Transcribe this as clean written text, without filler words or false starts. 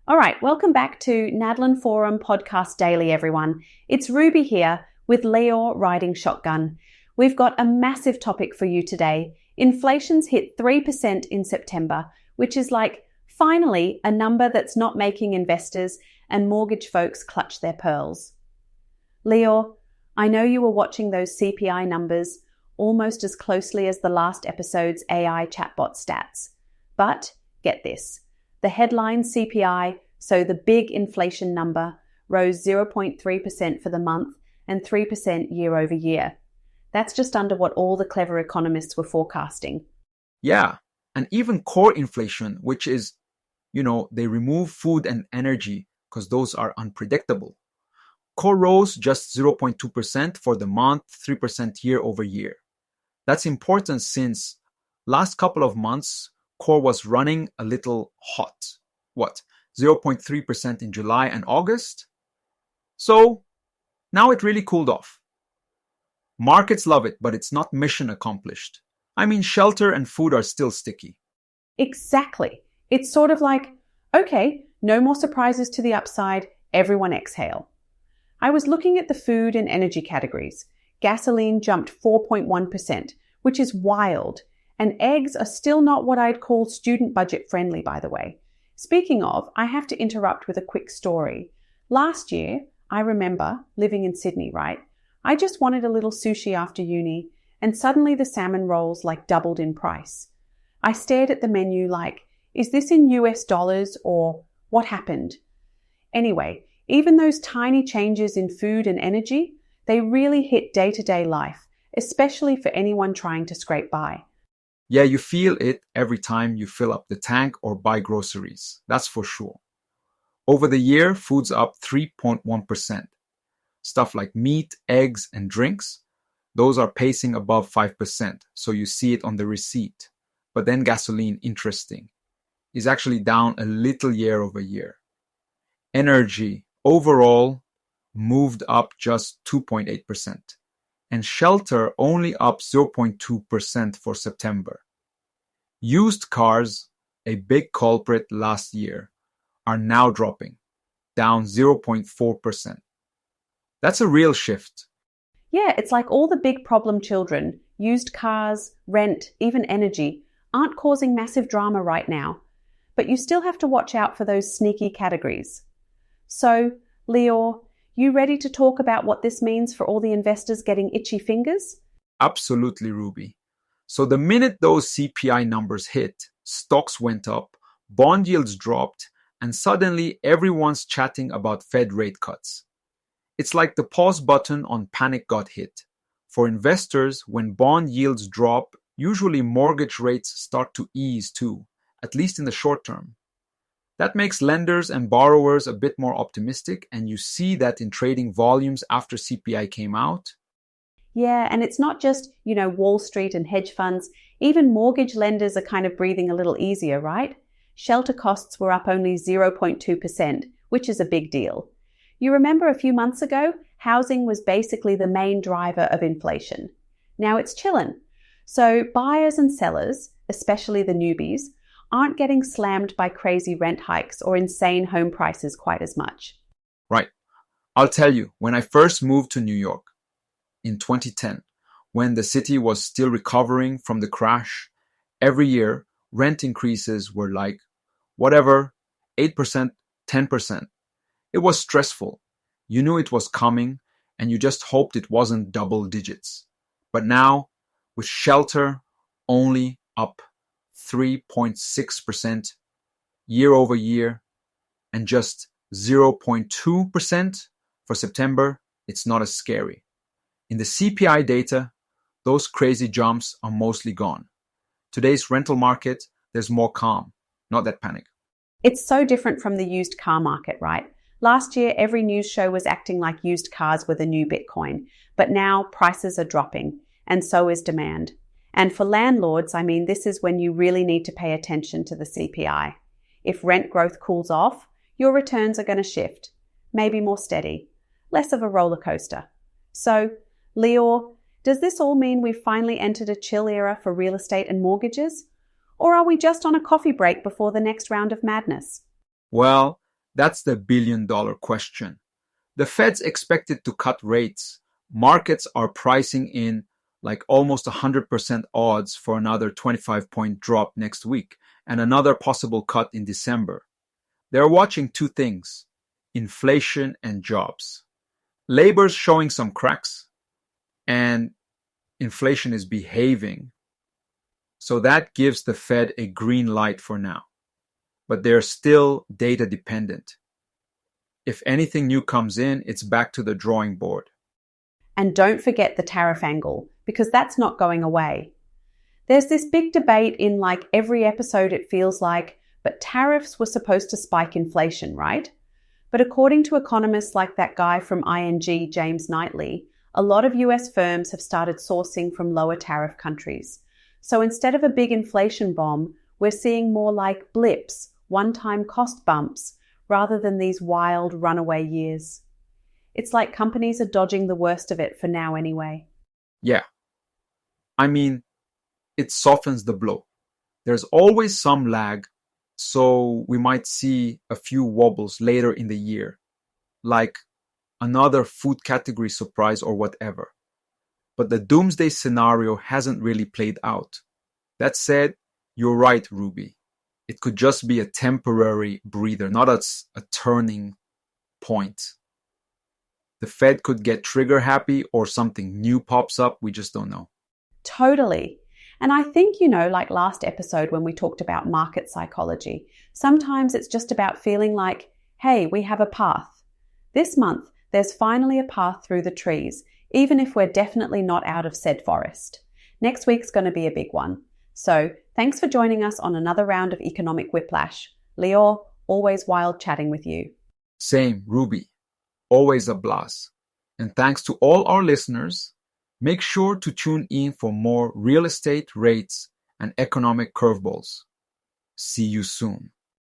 All right, welcome back to Nadlin Forum Podcast Daily, everyone. It's Ruby here with Leor riding shotgun. We've got a massive topic for you today. Inflation's hit 3% in September, which is like finally a number that's not making investors and mortgage folks clutch their pearls. Leor, I know you were watching those CPI numbers almost as closely as the last episode's AI chatbot stats. But get this. The headline CPI, so the big inflation number, rose 0.3% for the month and 3% year over year. That's just under what all the clever economists were forecasting. Yeah, and even core inflation, which is, they remove food and energy because those are unpredictable. Core rose just 0.2% for the month, 3% year over year. That's important since last couple of months, core was running a little hot. 0.3% in July and August? So now it really cooled off. Markets love it, but it's not mission accomplished. I mean, shelter and food are still sticky. Exactly. It's sort of like, okay, no more surprises to the upside, everyone exhale. I was looking at the food and energy categories. Gasoline jumped 4.1%, which is wild. And eggs are still not what I'd call student budget friendly, by the way. Speaking of, I have to interrupt with a quick story. Last year, I remember living in Sydney, right? I just wanted a little sushi after uni, and suddenly the salmon rolls doubled in price. I stared at the menu like, is this in US dollars or what happened? Anyway, even those tiny changes in food and energy, they really hit day-to-day life, especially for anyone trying to scrape by. Yeah, you feel it every time you fill up the tank or buy groceries. That's for sure. Over the year, food's up 3.1%. Stuff like meat, eggs, and drinks, those are pacing above 5%, so you see it on the receipt. But then gasoline, interesting, is actually down a little year over year. Energy, overall, moved up just 2.8%. And shelter only up 0.2% for September. Used cars, a big culprit last year, are now dropping, down 0.4%. That's a real shift. Yeah, it's like all the big problem children, used cars, rent, even energy, aren't causing massive drama right now. But you still have to watch out for those sneaky categories. So, Leor, you ready to talk about what this means for all the investors getting itchy fingers? Absolutely, Ruby. So the minute those CPI numbers hit, stocks went up, bond yields dropped, and suddenly everyone's chatting about Fed rate cuts. It's like the pause button on panic got hit. For investors, when bond yields drop, usually mortgage rates start to ease too, at least in the short term. That makes lenders and borrowers a bit more optimistic, and you see that in trading volumes after CPI came out. Yeah, and it's not just, Wall Street and hedge funds. Even mortgage lenders are kind of breathing a little easier, right? Shelter costs were up only 0.2%, which is a big deal. You remember a few months ago, housing was basically the main driver of inflation. Now it's chillin'. So buyers and sellers, especially the newbies, aren't getting slammed by crazy rent hikes or insane home prices quite as much. Right. I'll tell you, when I first moved to New York in 2010, when the city was still recovering from the crash, every year rent increases were like, 8%, 10%. It was stressful. You knew it was coming and you just hoped it wasn't double digits. But now, with shelter only up 3.6% year over year and just 0.2% for September, it's not as scary. In the CPI data, those crazy jumps are mostly gone. Today's rental market, there's more calm, not that panic. It's so different from the used car market, right? Last year, every news show was acting like used cars were the new Bitcoin, but now prices are dropping, and so is demand. And for landlords, this is when you really need to pay attention to the CPI. If rent growth cools off, your returns are going to shift, maybe more steady, less of a roller coaster. So, Leor, does this all mean we've finally entered a chill era for real estate and mortgages? Or are we just on a coffee break before the next round of madness? Well, That's the billion-dollar question. The Fed's expected to cut rates. Markets are pricing in like almost 100% odds for another 25-point drop next week and another possible cut in December. They're watching two things: inflation and jobs. Labor's showing some cracks, and inflation is behaving. So that gives the Fed a green light for now. But they're still data dependent. If anything new comes in, it's back to the drawing board. And don't forget the tariff angle, because that's not going away. There's this big debate in like every episode, it feels like, but tariffs were supposed to spike inflation, right? But according to economists like that guy from ING, James Knightley, a lot of US firms have started sourcing from lower tariff countries. So instead of a big inflation bomb, we're seeing more like blips, one-time cost bumps, rather than these wild runaway years. It's like companies are dodging the worst of it for now anyway. Yeah. I mean, it softens the blow. There's always some lag, so we might see a few wobbles later in the year, like another food category surprise or whatever. But the doomsday scenario hasn't really played out. That said, you're right, Ruby. It could just be a temporary breather, not a turning point. The Fed could get trigger happy or something new pops up. We just don't know. Totally. And I think, like last episode when we talked about market psychology, sometimes it's just about feeling like, hey, we have a path. This month, there's finally a path through the trees, even if we're definitely not out of said forest. Next week's going to be a big one. So thanks for joining us on another round of Economic Whiplash. Lior, always wild chatting with you. Same, Ruby. Always a blast. And thanks to all our listeners. Make sure to tune in for more real estate rates and economic curveballs. See you soon.